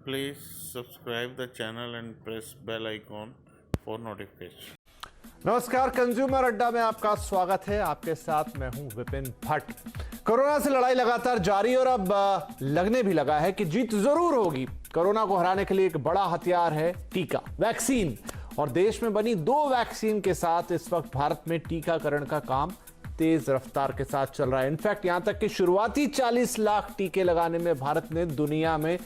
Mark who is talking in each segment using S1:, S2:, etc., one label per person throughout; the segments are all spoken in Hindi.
S1: Please subscribe the channel and press bell icon for notification.
S2: नमस्कार, कंज्यूमर अड्डा में आपका स्वागत है। आपके साथ मैं हूं विपिन भट्ट। कोरोना से लड़ाई लगातार जारी और अब लगने भी लगा है कि जीत जरूर होगी। कोरोना को हराने के लिए एक बड़ा हथियार है टीका, वैक्सीन। और देश में बनी 2 वैक्सीन के साथ इस वक्त भारत में टीकाकरण का काम तेज रफ्तार के साथ चल रहा है। इनफैक्ट यहां तक कि शुरुआती 40 लाख टीके लगाने में भारत ने दुनिया में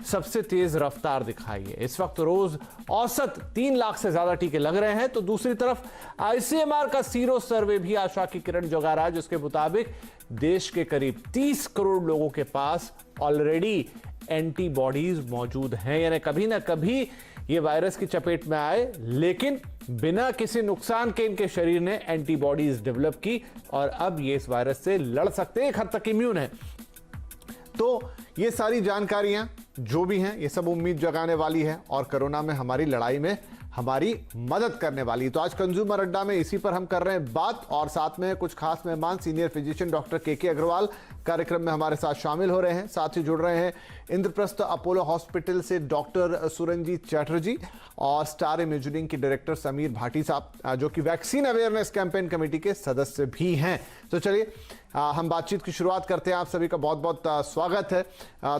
S2: सबसे तेज रफ्तार दिखाई है। इस वक्त रोज औसत 3 लाख से ज्यादा टीके लग रहे हैं। तो दूसरी तरफ आईसीएमआर का सीरो सर्वे भी आशा की किरण जगा रहा है, जिसके मुताबिक देश के करीब 30 करोड़ लोगों के पास ऑलरेडी एंटीबॉडीज मौजूद हैं, यानी कभी ना कभी ये वायरस की चपेट में आए, लेकिन बिना किसी नुकसान के इनके शरीर ने एंटीबॉडीज डेवलप की और अब ये इस वायरस से लड़ सकते हैं, एक हद तक इम्यून है। तो ये सारी जानकारियां जो भी हैं, ये सब उम्मीद जगाने वाली है और कोरोना में हमारी लड़ाई में हमारी मदद करने वाली है। तो आज कंज्यूमर अड्डा में इसी पर हम कर रहे हैं बात, और साथ में कुछ खास मेहमान सीनियर फिजिशियन डॉक्टर के अग्रवाल कार्यक्रम में हमारे साथ शामिल हो रहे हैं। साथ ही जुड़ रहे हैं इंद्रप्रस्थ अपोलो हॉस्पिटल से डॉक्टर सुरंजीत चैटर्जी और स्टार इमेजिंग के डायरेक्टर समीर भाटी साहब, जो कि वैक्सीन अवेयरनेस कैंपेन कमेटी के सदस्य भी हैं। तो चलिए हम बातचीत की शुरुआत करते हैं। आप सभी का बहुत बहुत स्वागत है।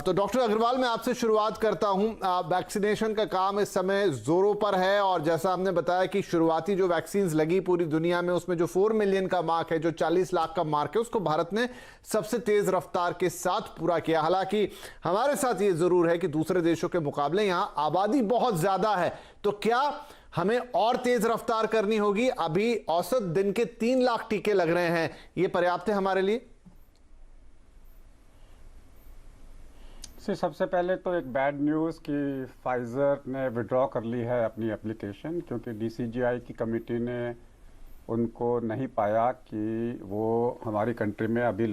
S2: तो डॉक्टर अग्रवाल, मैं आपसे शुरुआत करता हूं। वैक्सीनेशन का काम इस समय जोरों पर है और जैसा आपने बताया कि शुरुआती जो वैक्सीन लगी पूरी दुनिया में, उसमें जो 4 मिलियन का मार्क है, जो 40 लाख का मार्क है, उसको भारत ने सबसे तेज रफ्तार के साथ पूरा किया। हालांकि हमारे साथ ये जरूर है कि दूसरे देशों के मुकाबले यहां आबादी बहुत ज्यादा है। तो क्या हमें और तेज रफ्तार करनी होगी? अभी औसत दिन के 3 लाख टीके लग रहे हैं, ये पर्याप्त है हमारे लिए?
S3: सबसे पहले तो एक बैड न्यूज़ कि फाइज़र ने विड्रॉ कर ली है अपनी एप्लीकेशन, क्योंकि डीसीजीआई की कमेटी ने उनको नहीं पाया कि वो हमारी कंट्री में अभी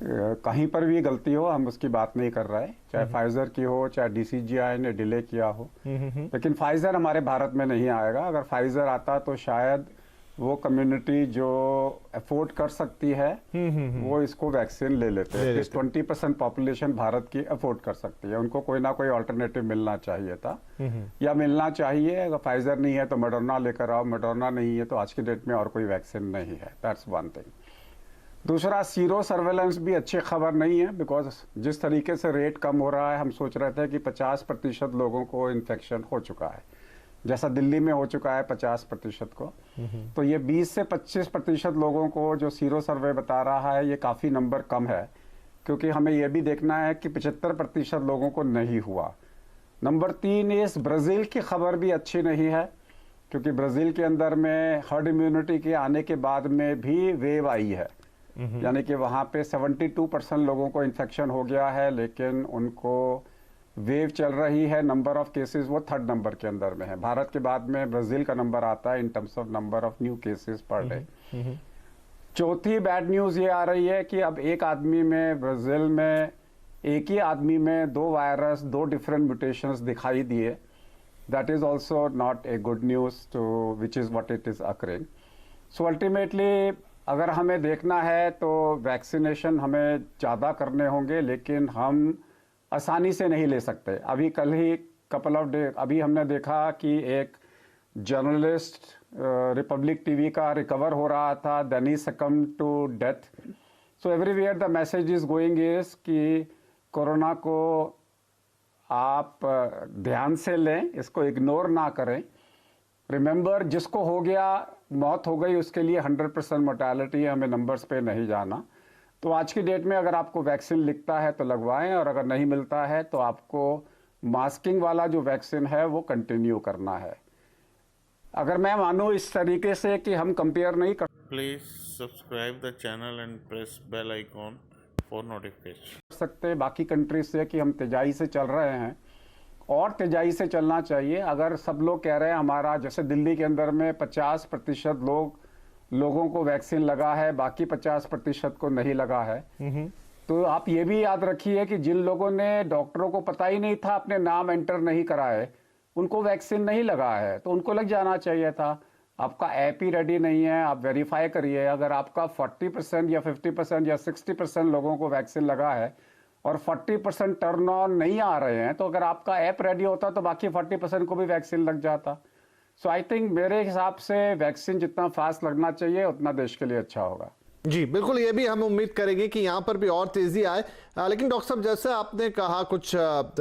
S3: कहीं पर भी गलती हो, हम उसकी बात नहीं कर रहे हैं, चाहे फाइजर की हो चाहे डीसीजीआई ने डिले किया हो। लेकिन फाइजर हमारे भारत में नहीं आएगा। अगर फाइजर आता तो शायद वो कम्युनिटी जो अफोर्ड कर सकती है वो इसको वैक्सीन ले लेते हैं। 20% पॉपुलेशन भारत की अफोर्ड कर सकती है, उनको कोई ना कोई ऑल्टरनेटिव मिलना चाहिए था या मिलना चाहिए। अगर फाइजर नहीं है तो मडोना लेकर आओ, मडोना नहीं है तो आज की डेट में और कोई वैक्सीन नहीं है। That's one thing. दूसरा, सीरो सर्वेलेंस भी अच्छी खबर नहीं है, बिकॉज जिस तरीके से रेट कम हो रहा है, हम सोच रहे थे कि 50% लोगों को इन्फेक्शन हो चुका है, जैसा दिल्ली में हो चुका है 50% को। तो ये 20 से 25% लोगों को जो सीरो सर्वे बता रहा है, ये काफ़ी नंबर कम है, क्योंकि हमें यह भी देखना है कि 75% लोगों को नहीं हुआ। नंबर 3, इस ब्राज़ील की खबर भी अच्छी नहीं है, क्योंकि ब्राज़ील के अंदर में हर्ड इम्यूनिटी के आने के बाद में भी वेव आई है, यानी कि वहाँ पे 72% लोगों को इन्फेक्शन हो गया है, लेकिन उनको वेव चल रही है। नंबर ऑफ केसेस वो 3rd नंबर के अंदर में है। भारत के बाद में ब्राज़ील का नंबर आता है in terms of number of new cases per day. चौथी बैड न्यूज़ ये आ रही है कि अब एक आदमी में, ब्राज़ील में एक ही आदमी में 2 वायरस, 2 डिफरेंट म्यूटेशंस दिखाई दिए। That is also not a good news to which is what it is occurring. So ultimately अगर हमें देखना है तो वैक्सीनेशन हमें ज़्यादा करने होंगे, लेकिन हम आसानी से नहीं ले सकते। अभी कल ही कपल ऑफ डे अभी हमने देखा कि एक जर्नलिस्ट रिपब्लिक टीवी का रिकवर हो रहा था, then he succumb to death. So everywhere the message is going is कि कोरोना को आप ध्यान से लें, इसको इग्नोर ना करें। रिमेंबर, जिसको हो गया, मौत हो गई, उसके लिए 100% मोर्टेलिटी है, हमें नंबर्स पे नहीं जाना। तो आज की डेट में अगर आपको वैक्सीन लिखता है तो लगवाएं, और अगर नहीं मिलता है तो आपको मास्किंग वाला जो वैक्सीन है वो कंटिन्यू करना है। अगर मैं मानूं इस तरीके से कि हम कंपेयर नहीं कर
S1: Please subscribe the channel and press bell icon for notification.
S3: सकते बाकी कंट्रीज से कि हम तेजाई से चल रहे हैं, और तेजाई से चलना चाहिए। अगर सब लोग कह रहे हैं हमारा, जैसे दिल्ली के अंदर में 50% लोगों को वैक्सीन लगा है, बाकी 50% को नहीं लगा है, तो आप ये भी याद रखिए कि जिन लोगों ने, डॉक्टरों को पता ही नहीं था, अपने नाम एंटर नहीं कराए, उनको वैक्सीन नहीं लगा है, तो उनको लग जाना चाहिए था। आपका ऐप ही रेडी नहीं है, आप वेरीफाई करिए। अगर आपका 40% या 50% या 60% लोगों को वैक्सीन लगा है और 40% टर्न ऑन नहीं आ रहे हैं, तो अगर आपका ऐप रेडी होता तो बाकी 40% को भी वैक्सीन लग जाता। सो आई थिंक मेरे हिसाब से वैक्सीन जितना फास्ट लगना चाहिए उतना देश के लिए अच्छा होगा।
S2: जी बिल्कुल, ये भी हम उम्मीद करेंगे कि यहाँ पर भी और तेजी आए। लेकिन डॉक्टर साहब, जैसे आपने कहा, कुछ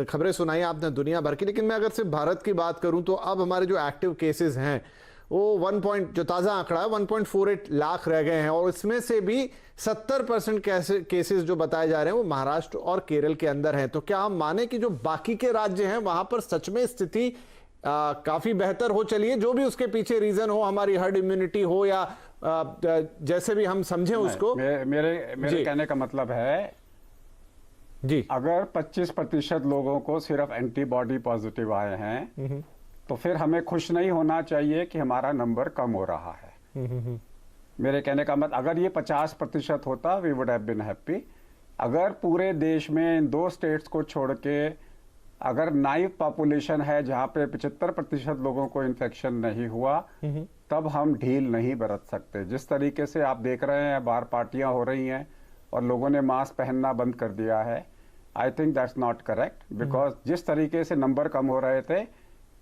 S2: खबरें सुनाई आपने दुनिया भर की, लेकिन मैं अगर सिर्फ भारत की बात करूं तो अब हमारे जो एक्टिव केसेस हैं वो जो ताज़ा आंकड़ा है 1.48 लाख रह गए हैं, और इसमें से भी 70% केसेस जो बताए जा रहे हैं वो महाराष्ट्र और केरल के अंदर हैं। तो क्या हम माने कि जो बाकी के राज्य हैं वहां पर सच में स्थिति काफी बेहतर हो चली है, जो भी उसके पीछे रीजन हो, हमारी हर्ड इम्यूनिटी हो या जैसे भी हम समझें उसको?
S3: मेरे कहने का मतलब है
S2: जी,
S3: अगर 25% लोगों को सिर्फ एंटीबॉडी पॉजिटिव आए हैं तो फिर हमें खुश नहीं होना चाहिए कि हमारा नंबर कम हो रहा है। मेरे कहने का मतलब, अगर ये 50% होता we would have been happy. अगर पूरे देश में इन 2 स्टेट्स को छोड़ के अगर नाइव पॉपुलेशन है जहां पे 75% लोगों को इन्फेक्शन नहीं हुआ, तब हम ढील नहीं बरत सकते। जिस तरीके से आप देख रहे हैं बाहर पार्टियां हो रही हैं और लोगों ने मास्क पहनना बंद कर दिया है, I think that's not correct. Because जिस तरीके से नंबर कम हो रहे थे,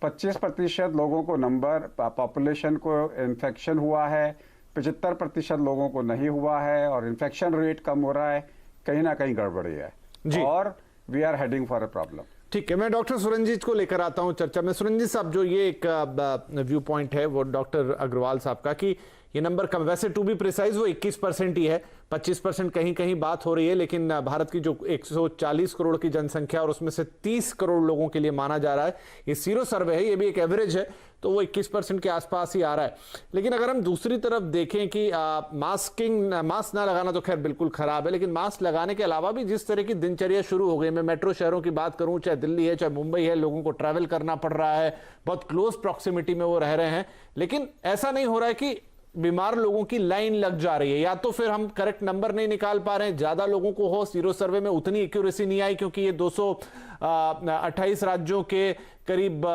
S3: 25% लोगों को पॉपुलेशन को इन्फेक्शन हुआ है, 75% लोगों को नहीं हुआ है, और इन्फेक्शन रेट कम हो रहा है, कहीं ना कहीं गड़बड़ी है और we are heading for a problem.
S2: ठीक है, मैं डॉक्टर सुरंजीत को लेकर आता हूं चर्चा में। सुरंजीत साहब, जो ये एक व्यू पॉइंट है वो डॉक्टर अग्रवाल साहब का कि ये नंबर कम, वैसे टू बी प्रिसाइज वो 21% ही है, 25% कहीं कहीं बात हो रही है, लेकिन भारत की जो 140 करोड़ की जनसंख्या और उसमें से 30 करोड़ लोगों के लिए माना जा रहा है, ये सीरो सर्वे है, ये भी एक एवरेज है, तो वो 21% के आसपास ही आ रहा है। लेकिन अगर हम दूसरी तरफ देखें कि मास्क ना लगाना तो खैर बिल्कुल खराब है, लेकिन मास्क लगाने के अलावा भी जिस तरह की दिनचर्या शुरू हो गई, मैं मेट्रो शहरों की बात करूं, चाहे दिल्ली है चाहे मुंबई है, लोगों को ट्रैवल करना पड़ रहा है, बहुत क्लोज प्रॉक्सिमिटी में वो रह रहे हैं, लेकिन ऐसा नहीं हो रहा है कि बीमार लोगों की लाइन लग जा रही है। या तो फिर हम करेक्ट नंबर नहीं निकाल पा रहे हैं, ज्यादा लोगों को हो, सीरो सर्वे में उतनी एक्यूरेसी नहीं आई क्योंकि ये 228 राज्यों के करीब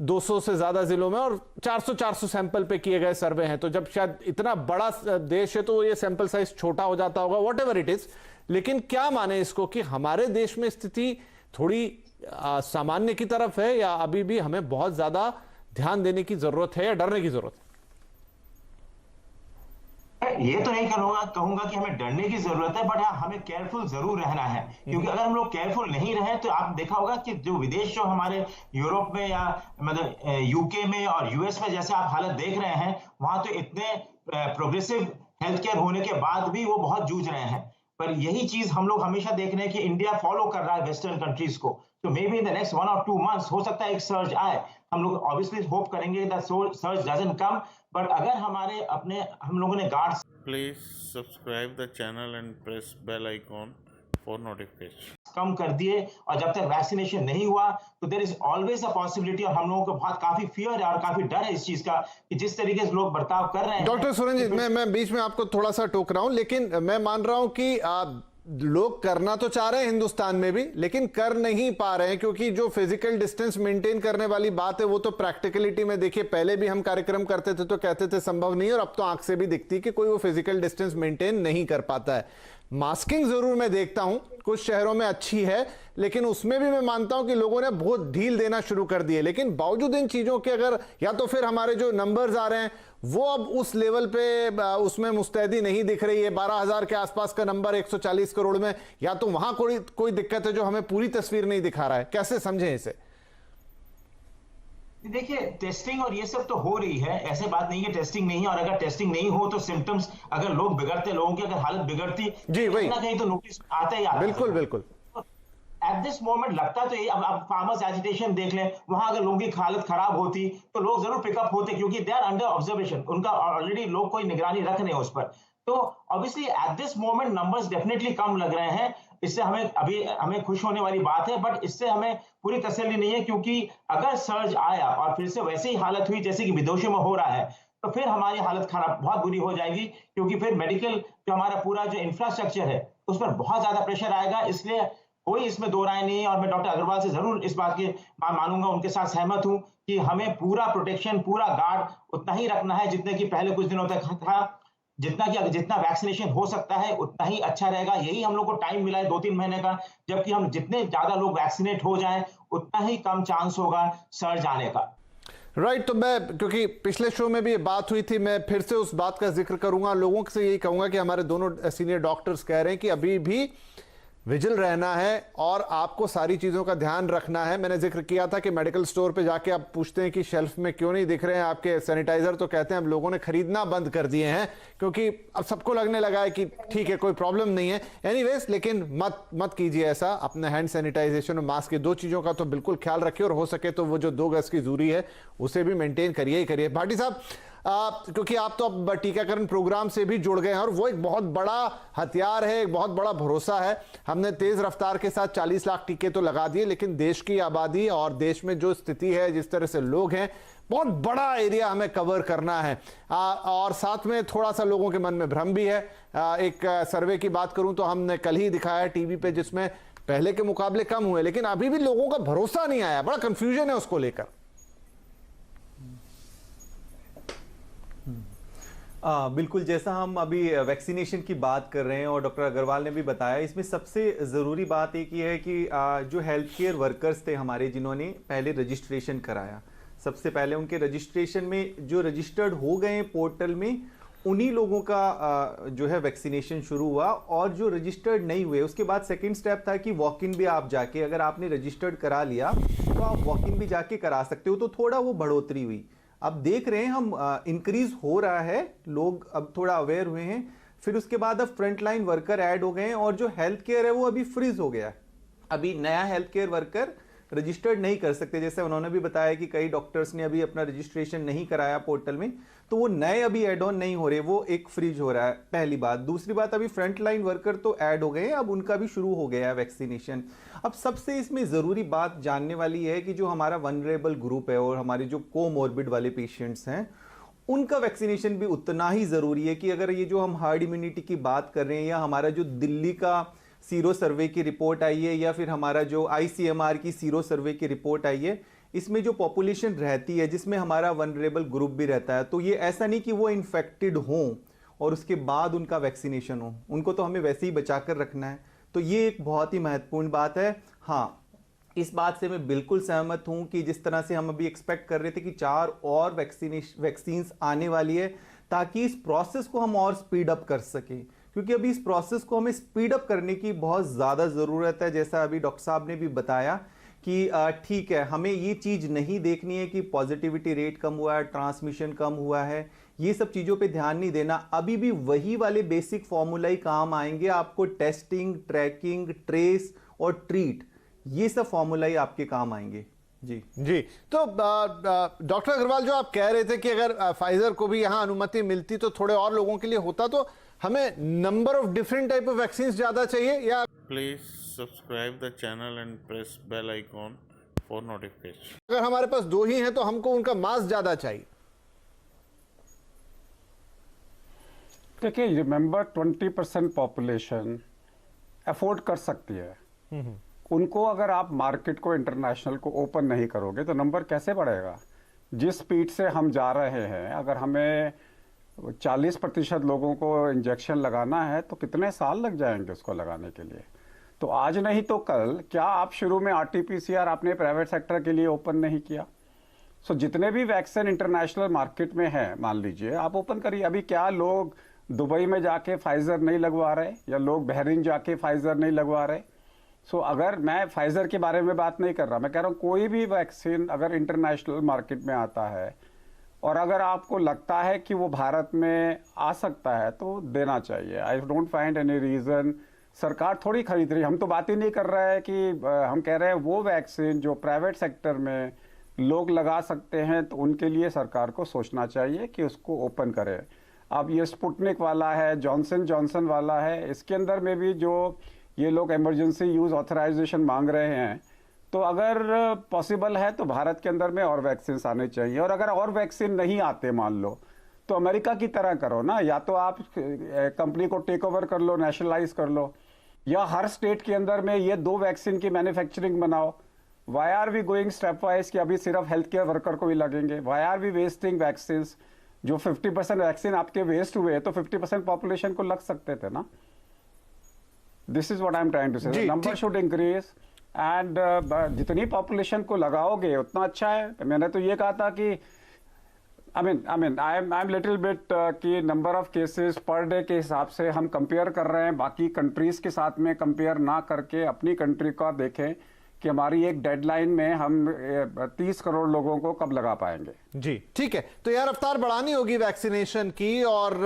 S2: 200 से ज्यादा जिलों में और 400 सैंपल पे किए गए सर्वे हैं। तो जब शायद इतना बड़ा देश है तो ये सैंपल साइज छोटा हो जाता होगा, वॉट एवर इट इज। लेकिन क्या माने इसको कि हमारे देश में स्थिति थोड़ी सामान्य की तरफ है, या अभी भी हमें बहुत ज्यादा ध्यान देने की जरूरत है या डरने की जरूरत है?
S4: ये तो नहीं कहूंगा कि हमें डरने की जरूरत है, बट हाँ, हमें केयरफुल जरूर रहना है, क्योंकि अगर हम लोग केयरफुल नहीं रहे तो आप देखा होगा कि जो विदेश, जो हमारे यूरोप में या मतलब यूके में और यूएस में जैसे आप हालत देख रहे हैं, वहां तो इतने प्रोग्रेसिव हेल्थ केयर होने के बाद भी वो बहुत जूझ रहे हैं। पर यही चीज हम लोग हमेशा देख रहे हैं कि इंडिया फॉलो कर रहा है वेस्टर्न कंट्रीज को। तो may be in the next 1 or 2 months हो सकता है एक सर्ज आए। हम लोग ऑब्वियसली होप करेंगे that surge doesn't come, but अगर हम लोगों ने guards
S1: Please subscribe the channel and press bell icon for notification.
S4: कम कर दिए और जब तक वैक्सीनेशन नहीं हुआ तो there is always a possibility, और हम लोगों को बहुत काफी फियर है और काफी डर है इस चीज का कि जिस तरीके से लोग बर्ताव कर रहे हैं।
S2: डॉक्टर सुरंजीत, मैं बीच में आपको थोड़ा सा टोक रहा हूं, लेकिन मैं मान रहा हूं कि लोग करना तो चाह रहे हैं हिंदुस्तान में भी, लेकिन कर नहीं पा रहे हैं, क्योंकि जो फिजिकल डिस्टेंस मेंटेन करने वाली बात है वो तो प्रैक्टिकलिटी में देखिए, पहले भी हम कार्यक्रम करते थे तो कहते थे संभव नहीं, और अब तो आंख से भी दिखती कि कोई वो फिजिकल डिस्टेंस मेंटेन नहीं कर पाता है। मास्किंग जरूर मैं देखता हूं कुछ शहरों में अच्छी है, लेकिन उसमें भी मैं मानता हूं कि लोगों ने बहुत ढील देना शुरू कर दिए। लेकिन बावजूद इन चीजों के, अगर या तो फिर हमारे जो नंबर्स आ रहे हैं वो अब उस लेवल पे उसमें मुस्तैदी नहीं दिख रही है, 12,000 के आसपास का नंबर 140 करोड़ में, या तो वहां कोई दिक्कत है जो हमें पूरी तस्वीर नहीं दिखा रहा है। कैसे समझें इसे?
S4: देखिए, टेस्टिंग और ये सब तो हो रही है, ऐसे बात नहीं है टेस्टिंग नहीं है, और अगर टेस्टिंग नहीं हो तो सिम्टम्स, अगर लोग बिगड़ते, लोगों की अगर हालत बिगड़ती
S2: जी वही
S4: कहीं ना कहीं तो नोटिस आता ही आता है।
S2: बिल्कुल बिल्कुल।
S4: एट दिस मोमेंट लगता तो ये, अब आप फार्मर्स एजिटेशन देख लें, वहां अगर लोगों की हालत खराब होती तो लोग जरूर पिकअप होते, क्योंकि दे आर अंडर ऑब्जर्वेशन, उनका ऑलरेडी लोग कोई निगरानी रख रहे हैं उस पर। तो obviously at this moment numbers definitely come लग रहे हैं, इससे हमें खुश होने वाली बात है, बट इससे हमें पूरी तसल्ली नहीं है, क्योंकि अगर सर्ज आया और फिर से वैसी ही हालत हुई जैसे कि विदेशों में हो रहा है, तो फिर हमारी हालत खराब बहुत बुरी हो जाएगी, क्योंकि फिर मेडिकल जो हमारा पूरा जो इंफ्रास्ट्रक्चर है उस पर बहुत ज्यादा प्रेशर आएगा। इसलिए कोई इसमें दो राय नहीं है, और मैं डॉक्टर अग्रवाल से जरूर इस बात की मानूंगा, उनके साथ सहमत हूं कि हमें पूरा प्रोटेक्शन, पूरा गार्ड उतना ही रखना है जितने कि पहले कुछ दिनों तक था। जितना वैक्सीनेशन हो सकता है उतना ही अच्छा रहेगा। यही हम लोग को टाइम मिला है 2-3 महीने का, जबकि हम जितने ज्यादा लोग वैक्सीनेट हो जाएं उतना ही कम चांस होगा सर्ज आने का।
S2: राइट, तो मैं, क्योंकि पिछले शो में भी ये बात हुई थी, मैं फिर से उस बात का जिक्र करूंगा। लोगों से यही कहूंगा कि हमारे दोनों सीनियर डॉक्टर्स कह रहे हैं कि अभी भी विजिल रहना है और आपको सारी चीज़ों का ध्यान रखना है। मैंने जिक्र किया था कि मेडिकल स्टोर पे जाके आप पूछते हैं कि शेल्फ में क्यों नहीं दिख रहे हैं आपके सैनिटाइजर, तो कहते हैं अब लोगों ने खरीदना बंद कर दिए हैं क्योंकि अब सबको लगने लगा है कि ठीक है कोई प्रॉब्लम नहीं है। एनीवेज, लेकिन मत कीजिए ऐसा। अपने हैंड सैनिटाइजेशन और मास्क, ये दो चीज़ों का तो बिल्कुल ख्याल रखिए और हो सके तो वो जो 2 गज की दूरी है उसे भी मेंटेन करिए ही करिए। भाटी साहब, क्योंकि आप तो अब टीकाकरण प्रोग्राम से भी जुड़ गए हैं और वो एक बहुत बड़ा हथियार है, एक बहुत बड़ा भरोसा है। हमने तेज रफ्तार के साथ 40 लाख टीके तो लगा दिए, लेकिन देश की आबादी और देश में जो स्थिति है, जिस तरह से लोग हैं, बहुत बड़ा एरिया हमें कवर करना है। और साथ में थोड़ा सा लोगों के मन में भ्रम भी है। एक सर्वे की बात करूं तो हमने कल ही दिखाया टीवी पे, जिसमें पहले के मुकाबले कम हुए, लेकिन अभी भी लोगों का भरोसा नहीं आया। बड़ा कंफ्यूजन है उसको लेकर।
S5: बिल्कुल, जैसा हम अभी वैक्सीनेशन की बात कर रहे हैं और डॉक्टर अग्रवाल ने भी बताया, इसमें सबसे ज़रूरी बात एक ये है कि जो हेल्थ केयर वर्कर्स थे हमारे, जिन्होंने पहले रजिस्ट्रेशन कराया, सबसे पहले उनके रजिस्ट्रेशन में जो रजिस्टर्ड हो गए पोर्टल में, उन्हीं लोगों का जो है वैक्सीनेशन शुरू हुआ। और जो रजिस्टर्ड नहीं हुए, उसके बाद सेकंड स्टेप था कि वॉक इन भी आप जाके, अगर आपने रजिस्टर्ड करा लिया तो आप वॉक इन भी जाके करा सकते हो। तो थोड़ा वो बढ़ोतरी हुई। अब देख रहे हैं हम, इंक्रीज हो रहा है, लोग अब थोड़ा अवेयर हुए हैं। फिर उसके बाद अब फ्रंट लाइन वर्कर ऐड हो गए हैं और जो हेल्थ केयर है वो अभी फ्रीज हो गया है। अभी नया हेल्थ केयर वर्कर रजिस्टर्ड नहीं कर सकते, जैसे उन्होंने भी बताया कि कई डॉक्टर्स ने अभी अपना रजिस्ट्रेशन नहीं कराया पोर्टल में, तो वो नए अभी एड ऑन नहीं हो रहे, वो एक फ्रीज हो रहा है, पहली बात। दूसरी बात, अभी फ्रंट लाइन वर्कर तो ऐड हो गए हैं, अब उनका भी शुरू हो गया है वैक्सीनेशन। अब सबसे इसमें ज़रूरी बात जानने वाली है कि जो हमारा वनरेबल ग्रुप है और हमारे जो कोमॉर्बिड वाले पेशेंट्स हैं, उनका वैक्सीनेशन भी उतना ही ज़रूरी है। कि अगर ये जो हम हार्ड इम्यूनिटी की बात कर रहे हैं, या हमारा जो दिल्ली का सीरो सर्वे की रिपोर्ट आई है, या फिर हमारा जो ICMR की सीरो सर्वे की रिपोर्ट आई है, इसमें जो पॉपुलेशन रहती है जिसमें हमारा वनरेबल ग्रुप भी रहता है, तो ये ऐसा नहीं कि वो इन्फेक्टेड हों और उसके बाद उनका वैक्सीनेशन हो, उनको तो हमें वैसे ही बचा कर रखना है। तो ये एक बहुत ही महत्वपूर्ण बात है। हाँ, इस बात से मैं बिल्कुल सहमत हूं कि जिस तरह से हम अभी एक्सपेक्ट कर रहे थे कि 4 और वैक्सीन्स आने वाली है, ताकि इस प्रोसेस को हम और स्पीड अप कर सकें, क्योंकि अभी इस प्रोसेस को हमें स्पीड अप करने की बहुत ज़्यादा ज़रूरत है। जैसा अभी डॉक्टर साहब ने भी बताया कि ठीक है, हमें ये चीज़ नहीं देखनी है कि पॉजिटिविटी रेट कम हुआ है, ट्रांसमिशन कम हुआ है, ये सब चीज़ों पे ध्यान नहीं देना। अभी भी वही वाले बेसिक फॉर्मूला ही काम आएंगे आपको। टेस्टिंग, ट्रैकिंग, ट्रेस और ट्रीट, ये सब फॉर्मूला ही आपके काम आएंगे। जी
S2: जी, तो डॉक्टर अग्रवाल, जो आप कह रहे थे कि अगर फाइजर को भी यहाँ अनुमति मिलती तो थोड़े और लोगों के लिए होता, तो हमें number of different type of vaccine ज्यादा चाहिए, या
S1: Please subscribe the channel and press bell icon for notification.
S2: अगर हमारे पास 2 ही हैं तो हमको उनका मास ज्यादा चाहिए?
S3: देखिए, रिमेंबर 20% पॉपुलेशन अफोर्ड कर सकती है। उनको अगर आप मार्केट को, इंटरनेशनल को ओपन नहीं करोगे तो नंबर कैसे बढ़ेगा? जिस स्पीड से हम जा रहे हैं, अगर हमें 40% लोगों को इंजेक्शन लगाना है तो कितने साल लग जाएंगे उसको लगाने के लिए? तो आज नहीं तो कल, क्या आप शुरू में RT-PCR आपने प्राइवेट सेक्टर के लिए ओपन नहीं किया? सो जितने भी वैक्सीन इंटरनेशनल मार्केट में है, मान लीजिए आप ओपन करिए। अभी क्या लोग दुबई में जाके फाइजर नहीं लगवा रहे, या लोग बहरीन जाके फाइजर नहीं लगवा रहे? सो अगर मैं फाइजर के बारे में बात नहीं कर रहा, मैं कह रहा हूँ कोई भी वैक्सीन अगर इंटरनेशनल मार्केट में आता है और अगर आपको लगता है कि वो भारत में आ सकता है तो देना चाहिए। I don't find any reason. सरकार थोड़ी खरीद रही, हम तो बात ही नहीं कर रहे हैं कि हम कह रहे हैं वो वैक्सीन जो प्राइवेट सेक्टर में लोग लगा सकते हैं, तो उनके लिए सरकार को सोचना चाहिए कि उसको ओपन करे। अब ये स्पुतनिक वाला है, जॉनसन जॉनसन वाला है, इसके अंदर में भी जो ये लोग इमरजेंसी यूज़ ऑथराइजेशन मांग रहे हैं, तो अगर पॉसिबल है तो भारत के अंदर में और वैक्सीन आने चाहिए। और अगर और वैक्सीन नहीं आते, मान लो, तो अमेरिका की तरह करो ना, या तो आप कंपनी को टेक ओवर कर लो, नेशनलाइज कर लो, या हर स्टेट के अंदर में ये 2 वैक्सीन की मैन्युफैक्चरिंग बनाओ। Why are we going step wise कि अभी सिर्फ हेल्थ केयर वर्कर को ही लगेंगे? Why are we wasting vaccine? जो 50% वैक्सीन आपके वेस्ट हुए तो 50% पॉपुलेशन को लग सकते थे ना. This is what I am trying to say. Number should increase and जितनी पॉपुलेशन को लगाओगे उतना अच्छा है. मैंने तो ये कहा था कि आई एम लिटिल बिट कि number of cases per day के हिसाब से हम कंपेयर कर रहे हैं, बाकी कंट्रीज के साथ में कंपेयर ना करके अपनी कंट्री का देखें कि हमारी एक डेडलाइन में हम 30 करोड़ लोगों को कब लगा पाएंगे.
S2: जी ठीक है, तो यार रफ्तार बढ़ानी होगी वैक्सीनेशन की और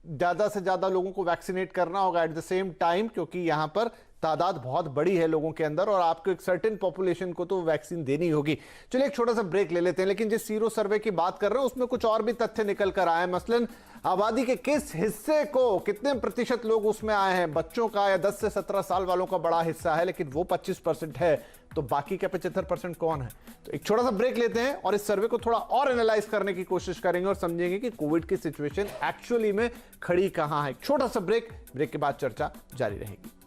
S2: ज्यादा से ज्यादा लोगों को वैक्सीनेट करना होगा एट द सेम टाइम, क्योंकि यहां पर तादाद बहुत बड़ी है लोगों के अंदर और आपको एक सर्टेन पॉपुलेशन को तो वैक्सीन देनी होगी. चलिए एक छोटा सा ब्रेक ले लेते हैं, लेकिन जिस सीरो सर्वे की बात कर रहे हैं उसमें कुछ और भी तथ्य निकल कर आए हैं. मसलन आबादी के किस हिस्से को, कितने प्रतिशत लोग उसमें आए हैं, बच्चों का या 10 से 17 साल वालों का बड़ा हिस्सा है, लेकिन वो 25% है, तो बाकी का 75% कौन है. तो एक छोटा सा ब्रेक लेते हैं और इस सर्वे को थोड़ा और एनालाइज करने की कोशिश करेंगे और समझेंगे कि कोविड की सिचुएशन एक्चुअली में खड़ी कहां है. एक छोटा सा ब्रेक के बाद चर्चा जारी रहेगी.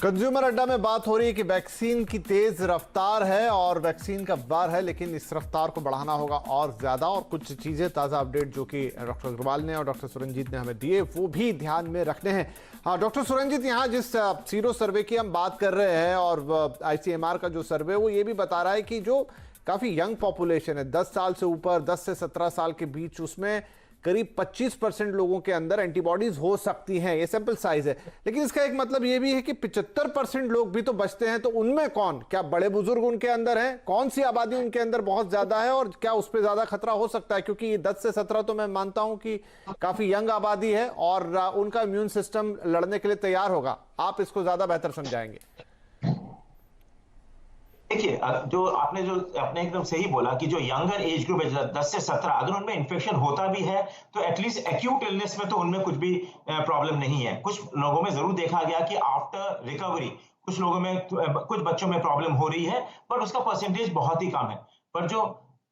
S2: कंज्यूमर अड्डा में बात हो रही है कि वैक्सीन की तेज रफ्तार है और वैक्सीन का बार है, लेकिन इस रफ्तार को बढ़ाना होगा और ज्यादा. और कुछ चीजें ताजा अपडेट जो कि डॉक्टर अग्रवाल ने और डॉक्टर सुरंजीत ने हमें दिए वो भी ध्यान में रखने हैं. हाँ डॉक्टर सुरंजीत, यहाँ जिस सीरो सर्वे की हम बात कर रहे हैं और ICMR का जो सर्वे वो ये भी बता रहा है कि जो काफी यंग पॉपुलेशन है, 10 साल से ऊपर, 10 से 17 साल के बीच, उसमें करीब 25% लोगों के अंदर एंटीबॉडीज हो सकती हैं. ये सैंपल साइज है, लेकिन इसका एक मतलब ये भी है कि 75% लोग भी तो बचते हैं. तो उनमें कौन, क्या बड़े बुजुर्ग उनके अंदर हैं, कौन सी आबादी उनके अंदर बहुत ज्यादा है और क्या उस पर ज्यादा खतरा हो सकता है? क्योंकि 10 से 17 तो मैं मानता हूं कि काफी यंग आबादी है और उनका इम्यून सिस्टम लड़ने के लिए तैयार होगा. आप इसको ज्यादा बेहतर समझाएंगे.
S4: देखिए, जो आपने एकदम सही बोला कि जो यंगर एज ग्रुप है 10 से 17, अगर उनमें इन्फेक्शन होता भी है तो एटलीस्ट एक्यूट इलनेस में तो उनमें कुछ भी प्रॉब्लम नहीं है. कुछ लोगों में जरूर देखा गया कि आफ्टर रिकवरी कुछ लोगों में, कुछ बच्चों में प्रॉब्लम हो रही है, बट उसका परसेंटेज बहुत ही कम है. पर जो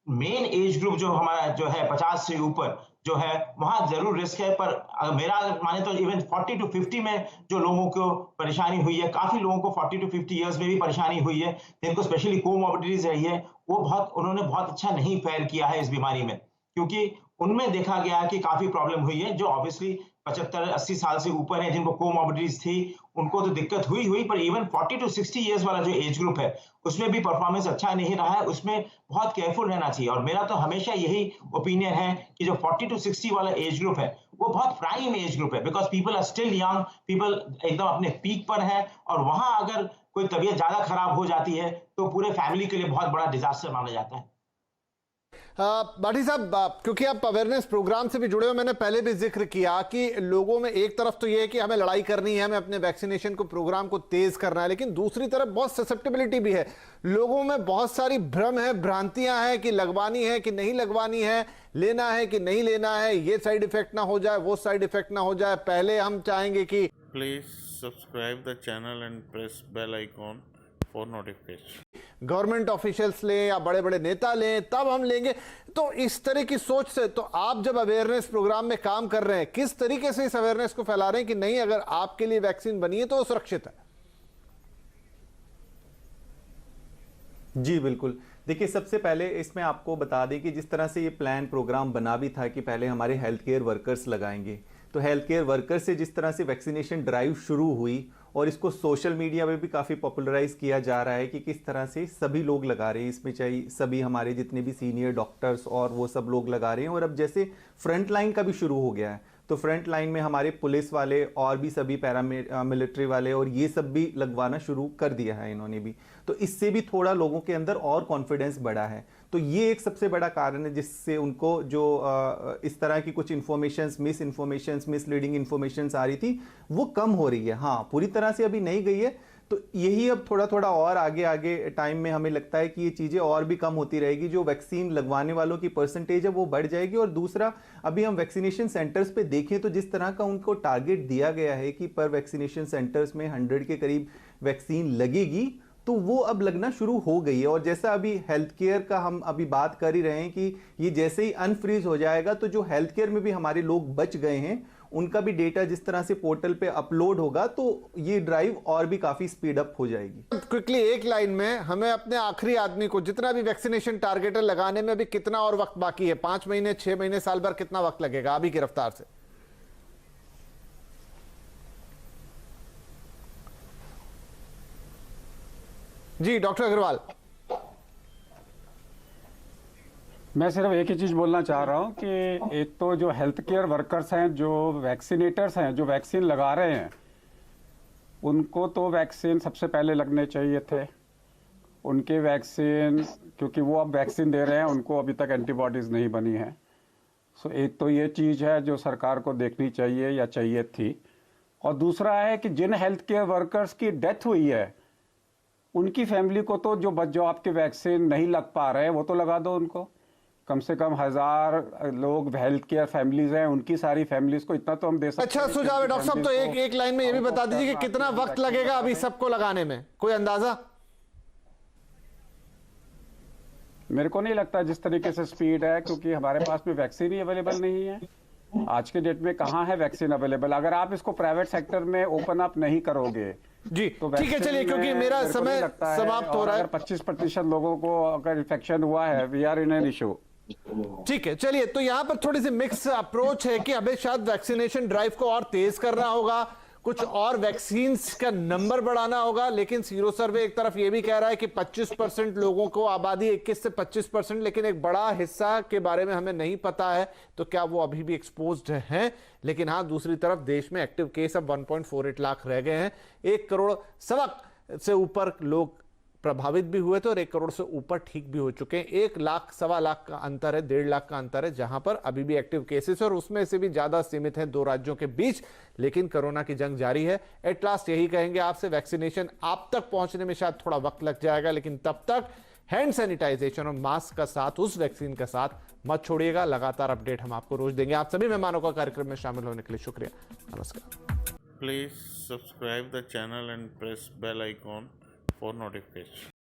S4: मेन एज ग्रुप जो हमारा जो है 50 से ऊपर जो है, वहां जरूर रिस्क है. पर मेरा माने तो इवन 40 to 50 में जो लोगों को परेशानी हुई है, काफी लोगों को 40 to 50 इयर्स में भी परेशानी हुई है, जिनको स्पेशली कोमॉर्बिडिटीज रही है, वो उन्होंने बहुत अच्छा नहीं फेयर किया है इस बीमारी में, क्योंकि उनमें देखा गया कि काफी प्रॉब्लम हुई है. जो ऑब्वियसली 75-80 साल से ऊपर है, जिनको कोमॉर्बिडिटीज थी, उनको तो दिक्कत हुई, पर इवन 40 to 60 इयर्स वाला जो एज ग्रुप है उसमें भी परफॉर्मेंस अच्छा नहीं रहा है. उसमें बहुत केयरफुल रहना चाहिए. और मेरा तो हमेशा यही ओपिनियन है कि जो 40 to 60 वाला एज ग्रुप है वो बहुत प्राइम एज ग्रुप है, because people are still young, people एकदम अपने पीक पर है. और वहां अगर कोई तबीयत ज्यादा खराब हो जाती है तो पूरे फैमिली के लिए बहुत बड़ा डिजास्टर माना जाता है.
S2: बाठी साहब, क्योंकि आप अवेयरनेस प्रोग्राम से भी जुड़े हो, मैंने पहले भी जिक्र किया कि लोगों में एक तरफ तो यह है कि हमें लड़ाई करनी है, हमें अपने वैक्सीनेशन को प्रोग्राम को तेज करना है, लेकिन दूसरी तरफ बहुत ससेप्टेबिलिटी भी है. लोगों में बहुत सारी भ्रम है, भ्रांतियां हैं कि लगवानी है कि नहीं लगवानी है, लेना है कि नहीं लेना है, ये साइड इफेक्ट ना हो जाए, वो साइड इफेक्ट ना हो जाए. पहले हम चाहेंगे कि
S1: please subscribe the channel and press bell icon for notification.
S2: Government officials लें या बड़े बड़े नेता लें तब हम लेंगे. तो इस तरह की सोच से, तो आप जब अवेयरनेस प्रोग्राम में काम कर रहे हैं, किस तरीके से इस अवेयरनेस को फैला रहे हैं कि नहीं, अगर आपके लिए वैक्सीन बनी है तो वो सुरक्षित है?
S5: जी बिल्कुल. देखिए, सबसे पहले इसमें आपको बता दें कि जिस तरह से ये प्लान प्रोग्राम बना भी था कि पहले हमारे हेल्थ केयर वर्कर्स लगाएंगे, तो हेल्थ केयर वर्कर से जिस तरह से वैक्सीनेशन ड्राइव शुरू हुई और इसको सोशल मीडिया में भी काफ़ी पॉपुलराइज किया जा रहा है कि किस तरह से सभी लोग लगा रहे हैं. इसमें चाहे सभी हमारे जितने भी सीनियर डॉक्टर्स और वो सब लोग लगा रहे हैं. और अब जैसे फ्रंट लाइन का भी शुरू हो गया है, तो फ्रंट लाइन में हमारे पुलिस वाले और भी सभी मिलिट्री वाले और ये सब भी लगवाना शुरू कर दिया है इन्होंने भी. तो इससे भी थोड़ा लोगों के अंदर और कॉन्फिडेंस बढ़ा है. तो ये एक सबसे बड़ा कारण है जिससे उनको जो इस तरह की कुछ informations, misinformations, misleading informations आ रही थी वो कम हो रही है. हाँ, पूरी तरह से अभी नहीं गई है. तो यही अब थोड़ा थोड़ा और आगे टाइम में हमें लगता है कि ये चीज़ें और भी कम होती रहेगी. जो वैक्सीन लगवाने वालों की परसेंटेज है वो बढ़ जाएगी. और दूसरा, अभी हम वैक्सीनेशन सेंटर्स पे देखें तो जिस तरह का उनको टारगेट दिया गया है कि पर वैक्सीनेशन सेंटर्स में 100 के करीब वैक्सीन लगेगी, तो वो अब लगना शुरू हो गई है. और जैसा अभी हेल्थ केयर का हम अभी बात कर ही रहे हैं कि ये जैसे ही अनफ्रीज हो जाएगा तो जो हेल्थ केयर में भी हमारे लोग बच गए हैं उनका भी डेटा जिस तरह से पोर्टल पे अपलोड होगा तो ये ड्राइव और भी काफी स्पीड अप हो जाएगी।
S2: क्विकली एक लाइन में हमें अपने आखिरी आदमी को जितना भी वैक्सीनेशन टारगेट है लगाने में अभी कितना और वक्त बाकी है? 5 महीने, 6 महीने, साल भर, कितना वक्त लगेगा अभी की रफ्तार से? जी डॉक्टर अग्रवाल।
S3: मैं सिर्फ एक ही चीज बोलना चाह रहा हूं कि एक तो जो हेल्थ केयर वर्कर्स हैं, जो वैक्सीनेटर्स हैं, जो वैक्सीन लगा रहे हैं, उनको तो वैक्सीन सबसे पहले लगने चाहिए थे। उनके वैक्सीन, क्योंकि वो अब वैक्सीन दे रहे हैं, उनको अभी तक एंटीबॉडीज नहीं बनी है। सो एक तो ये चीज़ है जो सरकार को देखनी चाहिए या चाहिए थी। और दूसरा है कि जिन हेल्थ केयर वर्कर्स की डेथ हुई है उनकी फैमिली को तो जो आपके वैक्सीन नहीं लग पा रहे हैं वो तो लगा दो उनको। कम से कम 1000 लोग हेल्थ केयर फैमिलीज हैं, उनकी सारी फैमिलीज को इतना तो हम दे सकते हैं।
S2: अच्छा सुझाव है डॉक्टर साहब, तो एक लाइन में ये भी बता दीजिए कि कितना वक्त लगेगा अभी सबको लगाने में, कोई अंदाजा?
S3: मेरे को नहीं लगता जिस तरीके से स्पीड है, क्योंकि हमारे पास में वैक्सीन ही अवेलेबल नहीं है। आज के डेट में कहाँ है वैक्सीन अवेलेबल? अगर आप इसको प्राइवेट सेक्टर में ओपन अप नहीं करोगे
S2: जी
S3: तो
S2: ठीक है, चलिए क्योंकि मेरा समय समाप्त हो रहा है।
S3: 25% लोगों को अगर इन्फेक्शन हुआ है, we are in an issue.
S2: ठीक है, चलिए तो यहां पर थोड़ी सी मिक्स अप्रोच है कि हमें शायद वैक्सीनेशन ड्राइव को और तेज करना होगा, कुछ और वैक्सीन्स का नंबर बढ़ाना होगा। लेकिन सीरो सर्वे एक तरफ ये भी कह रहा है कि 25% लोगों को, आबादी 21 से 25%, लेकिन एक बड़ा हिस्सा के बारे में हमें नहीं पता है तो क्या वो अभी भी एक्सपोज्ड हैं। लेकिन हाँ, दूसरी तरफ देश में एक्टिव केस अब 1.48 लाख रह गए हैं। 1 करोड़ सवा से ऊपर लोग प्रभावित भी हुए थे और 1 करोड़ से ऊपर ठीक भी हो चुके हैं। 1 लाख सवा लाख का अंतर है, 1.5 लाख का अंतर है, जहां पर अभी भी एक्टिव केसेस और उसमें से भी ज्यादा सीमित है 2 राज्यों के बीच। लेकिन कोरोना की जंग जारी है। एट लास्ट यही कहेंगे आपसे, वैक्सीनेशन आप तक पहुंचने में शायद थोड़ा वक्त लग जाएगा, लेकिन तब तक हैंड सैनिटाइजेशन और मास्क का साथ, उस वैक्सीन का साथ मत छोड़िएगा। लगातार अपडेट हम आपको रोज देंगे। आप सभी मेहमानों का कार्यक्रम में शामिल होने के लिए शुक्रिया। नमस्कार।
S1: Please subscribe the channel and press bell icon for notification.